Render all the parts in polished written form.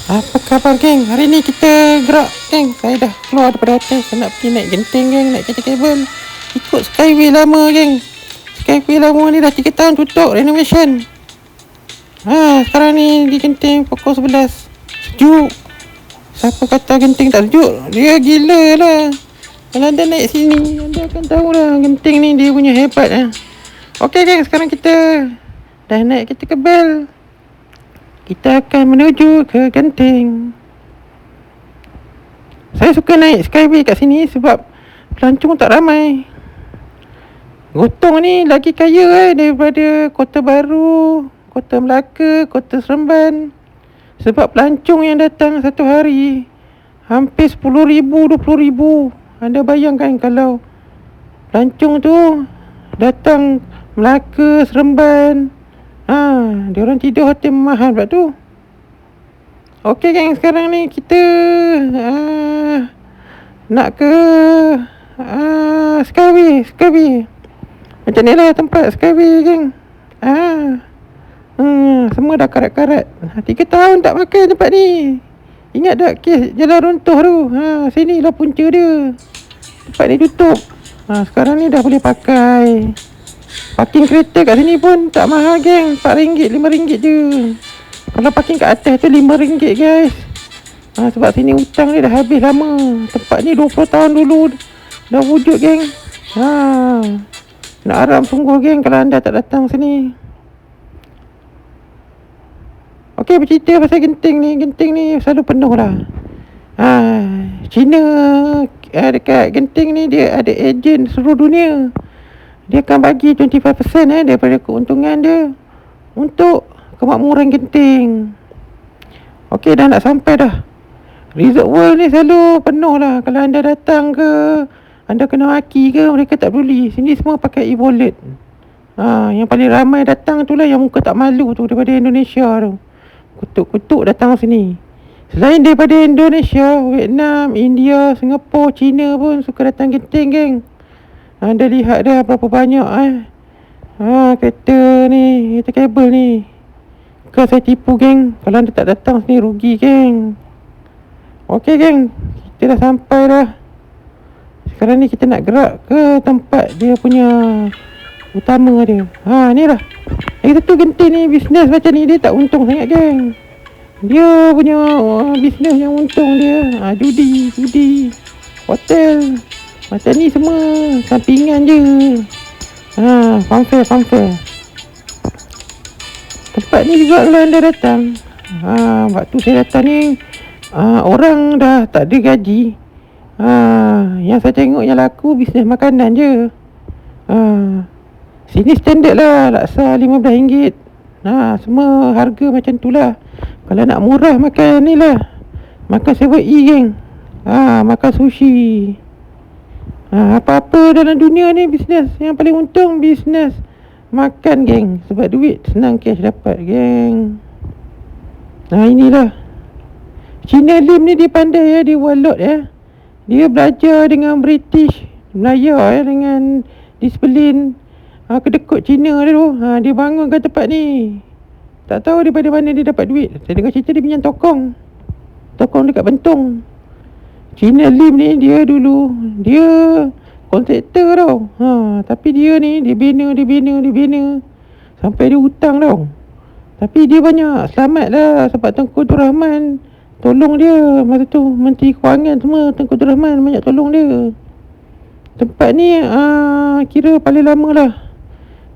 Apa khabar geng? Hari ni kita gerak geng. Saya dah keluar daripada hotel. Saya nak pergi naik genting geng, naik kereta kabel. Ikut Skyway lama geng. Skyway lama ni dah 3 tahun tutup renovation. Sekarang ni di genting pukul 11. Sejuk. Siapa kata genting tak sejuk? Dia gila lah. Kalau anda naik sini, anda akan tahu lah genting ni dia punya hebat lah. Okey geng, sekarang kita dah naik kereta kabel. Kita akan menuju ke Genting. Saya suka naik Skyway kat sini sebab pelancong tak ramai. Gotong ni lagi kaya daripada Kota Baru, Kota Melaka, Kota Seremban. Sebab pelancong yang datang satu hari hampir 10,000, 20,000. Anda bayangkan kalau pelancong tu datang Melaka, Seremban, dia orang tidur hotel mahal pula tu. Okey geng, sekarang ni kita nak ke Skyway. Macam ni lah tempat Skyway geng. Semua dah karat-karat. 3 tahun tak pakai tempat ni. Ingat tak kes jalan runtuh tu? Sini lah punca dia. Tempat ni tutup. Sekarang ni dah boleh pakai. Parking kereta kat sini pun tak mahal geng, RM4, RM5 je. Kalau parking kat atas tu RM5 guys. Sebab sini hutang ni dah habis lama. Tempat ni 20 tahun dulu dah wujud geng. Nak haram sungguh geng kalau anda tak datang sini. Okey, bercerita pasal Genting ni. Genting ni selalu penuh lah. China dekat Genting ni dia ada ejen seluruh dunia. Dia akan bagi 25% daripada keuntungan dia untuk kemakmuran Genting. Okey, dah nak sampai dah. Resort World ni selalu penuh lah. Kalau anda datang ke, anda kena maki ke, mereka tak peduli. Sini semua pakai e-wallet. Yang paling ramai datang tu lah yang muka tak malu tu daripada Indonesia tu. Kutuk-kutuk datang sini. Selain daripada Indonesia, Vietnam, India, Singapura, China pun suka datang Genting geng. Anda lihat dah berapa banyak kereta ni, kereta kabel ni. Bukan saya tipu geng. Kalau anda tak datang sini rugi geng. Okey geng, kita dah sampai dah. Sekarang ni kita nak gerak ke tempat dia punya utama dia. Ni lah. Lagi satu Genting ni bisnes macam ni dia tak untung sangat geng. Dia punya bisnes yang untung dia judi, hotel. Macam ni semua sampingan je. Funfair. Tempat ni juga kalau anda datang, waktu saya datang ni orang dah tak ada gaji. Yang saya tengok yang laku bisnes makanan je. Sini standard lah, laksa RM15. Semua harga macam tu lah. Kalau nak murah makan ni lah, makan 7E geng. Makan sushi. Apa-apa dalam dunia ni bisnes yang paling untung bisnes makan geng. Sebab duit senang cash dapat geng. Inilah Cina Lim ni dia pandai dia wallet Dia belajar dengan British Melayu dengan disiplin kedekut Cina dia tu. Dia bangunkan tempat ni. Tak tahu daripada mana dia dapat duit. Saya dengar cerita dia pinjam tokong dekat Bentong. Cina Lim ni dia dulu dia kontraktor tau. Tapi dia ni dia bina sampai dia hutang tau. Tapi dia banyak selamat lah sebab Tengku Abdul Rahman tolong dia. Masa tu Menteri Kewangan semua Tengku Abdul Rahman banyak tolong dia. Tempat ni kira paling lama lah.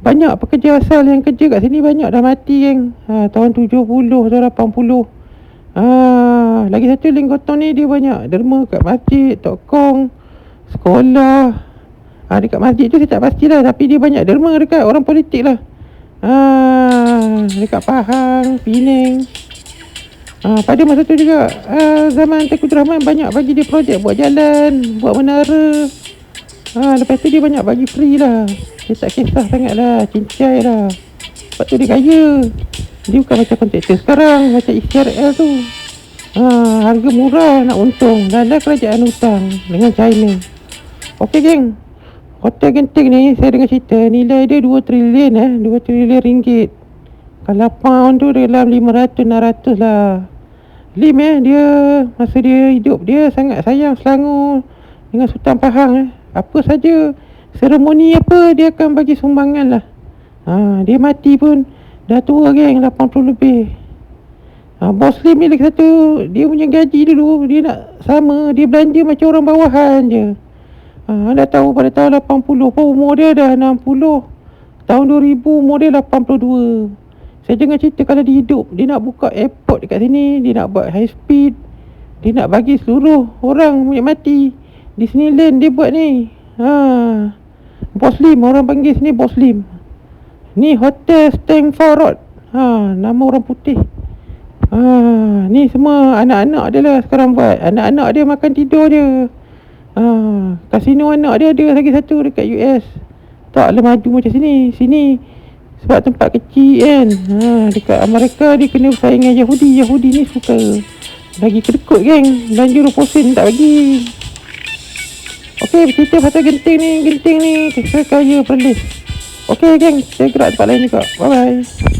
Banyak pekerja asal yang kerja kat sini banyak dah mati geng. Tahun 70 atau 80. Lagi satu Link Gotong ni dia banyak derma kat masjid, tokong, sekolah. Dekat masjid tu saya tak pastilah, tapi dia banyak derma dekat orang politik lah. Dekat Pahang, Penang. Pada masa tu juga zaman Tengku Abdul Rahman banyak bagi dia projek buat jalan, buat menara. Lepas tu dia banyak bagi free lah. Dia tak kisah sangat lah, cincai lah. Sebab tu dia kaya. Dia bukan macam kontraktor sekarang, macam ICRL tu. Harga murah nak untung. Dah kerajaan hutang dengan China. Okey geng, Hotel Genting ni saya dengar cerita nilai dia 2 trilion 2 trilion ringgit. Kalau pound tu dalam 500-600 lah. Lim dia masa dia hidup dia sangat sayang Selangor dengan Sultan Pahang. Apa saja seremoni apa dia akan bagi sumbangan lah. Dia mati pun dah tua geng, 80 lebih. Bos Lim ni lagi satu, dia punya gaji dulu dia nak sama, dia belanja macam orang bawahan je. Anda tahu pada tahun 80 pun umur dia dah 60. Tahun 2000 umur dia 82. Saya dengar cerita kalau dia hidup, dia nak buka airport dekat sini, dia nak buat high speed, dia nak bagi seluruh orang punya mati di sini land dia buat ni. Bos Lim, orang panggil sini Bos Lim. Ni Hotel Stamford Road. Nama orang putih. Ni semua anak-anak dia lah sekarang buat. Anak-anak dia makan tidur je. Kasino anak dia ada lagi satu dekat US. Taklah maju macam sini. Sini sebab tempat kecil kan. Dekat Amerika dia kena bersaing dengan Yahudi. Yahudi ni suka bagi kedekut geng. Belanja 20% tak bagi. Okey, bercerita pasal genting ni. Genting ni saya kaya Perlis. Okey geng, saya gerak tempat lain juga. Bye bye.